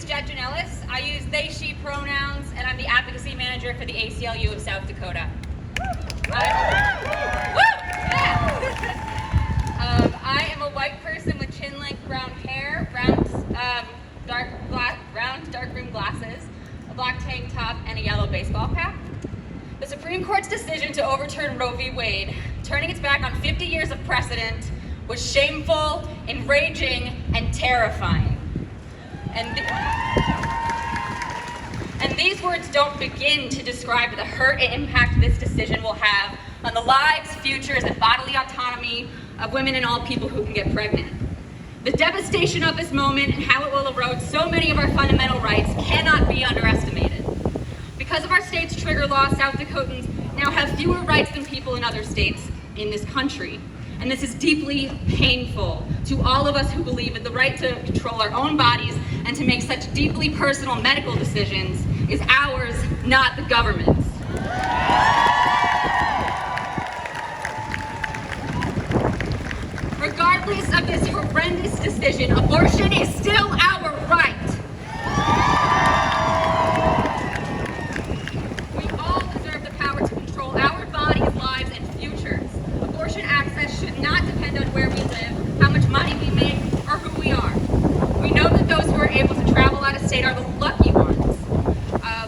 is Jett Jonelis. I use they, she pronouns, and I'm the advocacy manager for the ACLU of South Dakota. I am a white person with chin-length brown hair, dark rimmed glasses, a black tank top, and a yellow baseball cap. The Supreme Court's decision to overturn Roe v. Wade, turning its back on 50 years of precedent, was shameful, enraging, and terrifying. And these words don't begin to describe the hurt and impact this decision will have on the lives, futures, and bodily autonomy of women and all people who can get pregnant. The devastation of this moment and how it will erode so many of our fundamental rights cannot be underestimated. Because of our state's trigger law, South Dakotans now have fewer rights than people in other states in this country. And this is deeply painful to all of us who believe in the right to control our own bodies and to make such deeply personal medical decisions is ours, not the government's. Regardless of this horrendous decision, abortion is still our right. We all deserve the power to control our bodies, lives, and futures. Abortion access should not depend on where we live, how much money we make, or who we are. We know that those who are able to travel out of state are the lucky ones.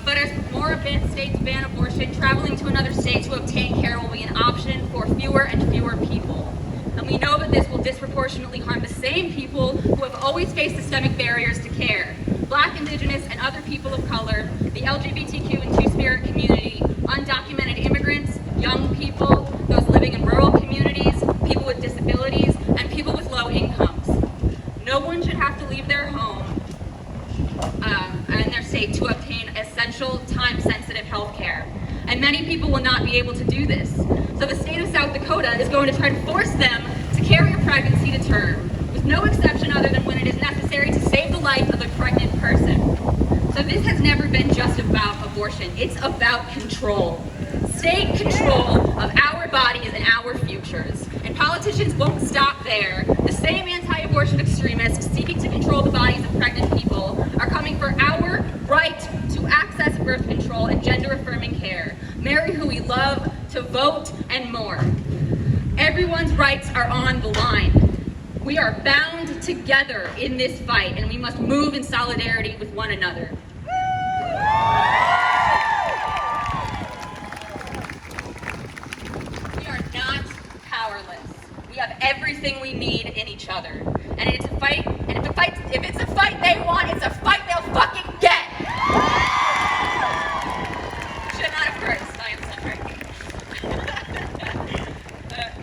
But as more states ban abortion, traveling to another state to obtain care will be an option for fewer and fewer people. And we know that this will disproportionately harm the same people who have always faced systemic barriers to care. Black, Indigenous, and other people of color, the LGBTQ and Two-Spirit community, undocumented immigrants, young people, those living in rural communities, people with disabilities, and people with low incomes. No one should have to leave their home and their state to obtain essential, time-sensitive health care. And many people will not be able to do this. So the state of South Dakota is going to try to force them to carry a pregnancy to term, with no exception other than when it is necessary to save the life of a pregnant person. So this has never been just about abortion, it's about control. State control of our bodies and our futures. And politicians won't stop there. The same anti-abortion extremists seeking to control the bodies of pregnant people are coming for our right to access birth control and gender-affirming care, marry who we love, to vote, and more. Everyone's rights are on the line. We are bound together in this fight, and we must move in solidarity with one another. We are not powerless. We have everything we need in each other. And it's a fight, and if it's a fight they want, it's a fight they'll fucking get! Should not have cursed, I am sorry.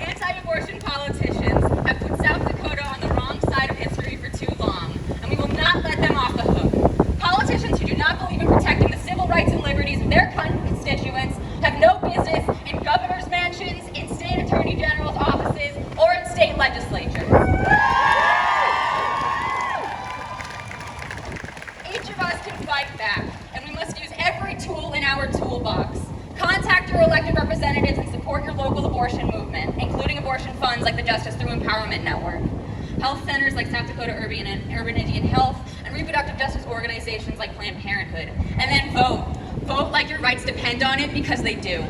Anti-abortion politicians have put South Dakota on the wrong side of history for too long, and we will not let them off the hook. Politicians who do not believe in protecting the civil rights and liberties of their constituents have no business in governor's mansions, in state attorney general's offices, or in state legislatures. Each of us can fight back, and we must use every tool in our toolbox. Contact your elected representatives and support your local abortion movement, including abortion funds like the Justice Through Empowerment Network, health centers like South Dakota Urban Indian Health, and reproductive justice organizations like Planned Parenthood. And then vote. Vote like your rights depend on it, because they do.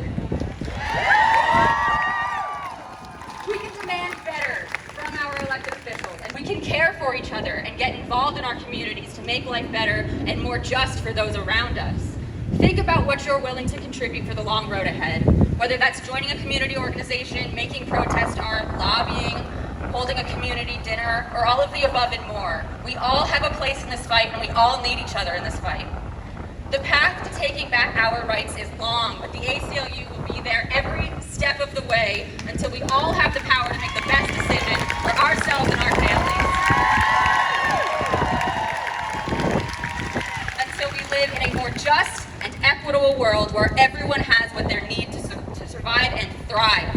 We can demand better from our elected officials, and we can care for each other and get involved in our communities to make life better and more just for those around us. Think about what you're willing to contribute for the long road ahead, whether that's joining a community organization, making protest art, lobbying, holding a community dinner, or all of the above and more. We all have a place in this fight, and we all need each other in this fight. The path to taking back our rights is long, but the ACLU will be there every step of the way until we all have the power to make the best decision for ourselves and our families. Until we live in a more just and equitable world where everyone has what they need to survive and thrive.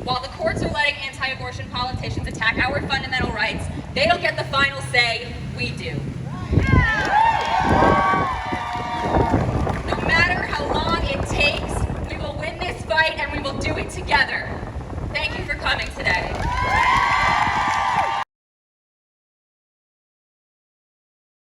While the courts are letting anti-abortion politicians attack our fundamental rights, they don't get the final say, we do.